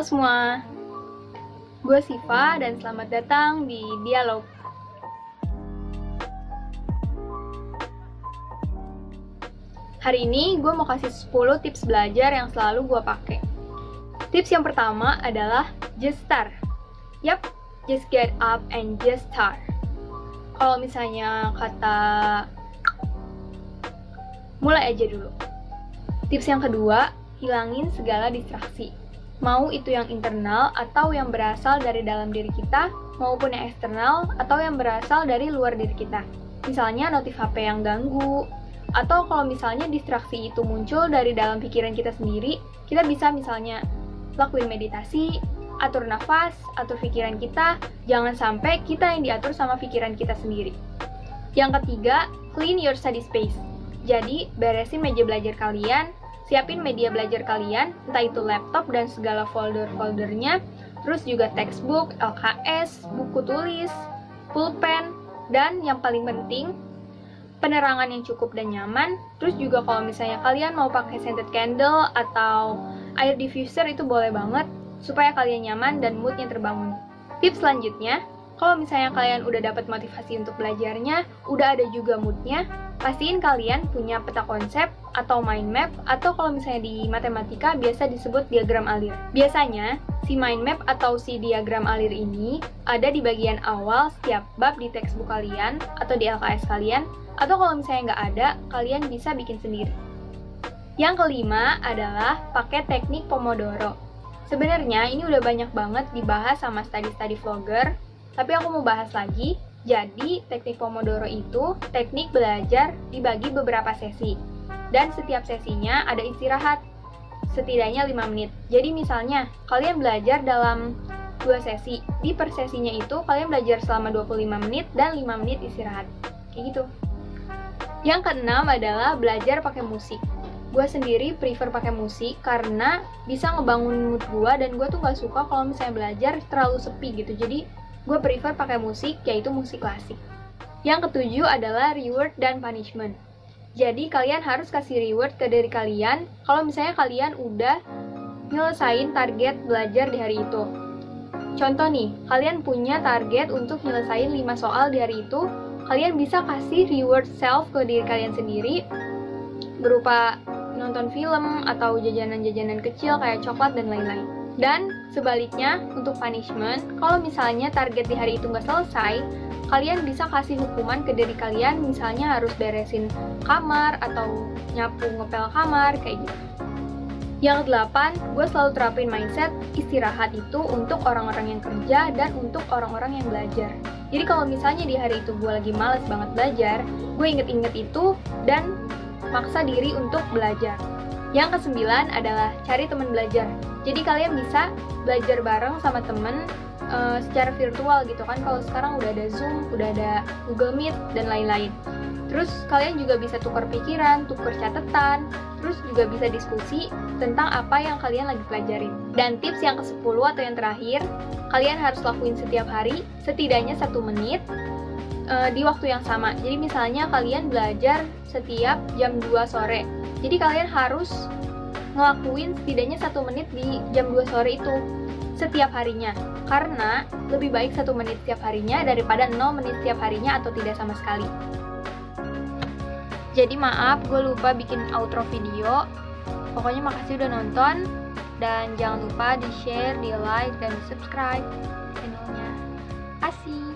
semua, gue Siva dan selamat datang di Dialog. Hari ini gue mau kasih 10 tips belajar yang selalu gue pakai. Tips yang pertama adalah just start. Yap, just get up and just start. Kalau misalnya kata mulai aja dulu. Tips yang kedua, hilangin segala distraksi. Mau itu yang internal atau yang berasal dari dalam diri kita, maupun yang eksternal atau yang berasal dari luar diri kita. Misalnya notif HP yang ganggu, atau kalau misalnya distraksi itu muncul dari dalam pikiran kita sendiri, kita bisa misalnya lakuin meditasi, atur nafas, atur pikiran kita, jangan sampai kita yang diatur sama pikiran kita sendiri. Yang ketiga, clean your study space. Jadi, beresin meja belajar kalian, siapin media belajar kalian, entah itu laptop dan segala folder-foldernya, terus juga textbook, LKS, buku tulis, pulpen, dan yang paling penting, penerangan yang cukup dan nyaman. Terus juga kalau misalnya kalian mau pakai scented candle atau air diffuser itu boleh banget, supaya kalian nyaman dan moodnya terbangun. Tips selanjutnya, kalau misalnya kalian udah dapat motivasi untuk belajarnya, udah ada juga moodnya, pastiin kalian punya peta konsep atau mind map, atau kalau misalnya di matematika biasa disebut diagram alir. Biasanya, si mind map atau si diagram alir ini ada di bagian awal setiap bab di textbook kalian atau di LKS kalian, atau kalau misalnya nggak ada, kalian bisa bikin sendiri. Yang kelima adalah pakai teknik Pomodoro. Sebenarnya ini udah banyak banget dibahas sama study-study vlogger, tapi aku mau bahas lagi. Jadi, teknik Pomodoro itu teknik belajar dibagi beberapa sesi. Dan setiap sesinya ada istirahat, setidaknya 5 menit. Jadi misalnya, kalian belajar dalam 2 sesi. Di per sesinya itu, kalian belajar selama 25 menit dan 5 menit istirahat. Kayak gitu. Yang keenam adalah belajar pakai musik. Gue sendiri prefer pakai musik karena bisa ngebangun mood gue, dan gue tuh gak suka kalau misalnya belajar terlalu sepi gitu. Jadi, gue prefer pakai musik, yaitu musik klasik. Yang ketujuh adalah reward dan punishment. Jadi kalian harus kasih reward ke diri kalian kalau misalnya kalian udah nyelesain target belajar di hari itu. Contoh nih, kalian punya target untuk nyelesain 5 soal di hari itu, kalian bisa kasih reward self ke diri kalian sendiri berupa nonton film atau jajanan-jajanan kecil kayak coklat dan lain-lain. Dan sebaliknya, untuk punishment, kalau misalnya target di hari itu nggak selesai, kalian bisa kasih hukuman ke diri kalian, misalnya harus beresin kamar atau nyapu ngepel kamar, kayak gitu. Yang kedelapan, gue selalu terapin mindset istirahat itu untuk orang-orang yang kerja dan untuk orang-orang yang belajar. Jadi kalau misalnya di hari itu gue lagi males banget belajar, gue inget-inget itu dan maksa diri untuk belajar. Yang kesembilan adalah cari teman belajar. Jadi kalian bisa belajar bareng sama temen secara virtual gitu kan. Kalau sekarang udah ada Zoom, udah ada Google Meet, dan lain-lain. Terus kalian juga bisa tukar pikiran, tukar catatan, terus juga bisa diskusi tentang apa yang kalian lagi pelajarin. Dan tips yang ke-10 atau yang terakhir, kalian harus lakuin setiap hari, setidaknya 1 menit di waktu yang sama. Jadi misalnya kalian belajar setiap jam 2 sore. Jadi kalian harus ngelakuin setidaknya 1 menit di jam 2 sore itu setiap harinya. Karena lebih baik 1 menit setiap harinya daripada 0 menit setiap harinya atau tidak sama sekali. Jadi maaf, gue lupa bikin outro video. Pokoknya makasih udah nonton. Dan jangan lupa di-share, di-like, dan di-subscribe channelnya. Asik!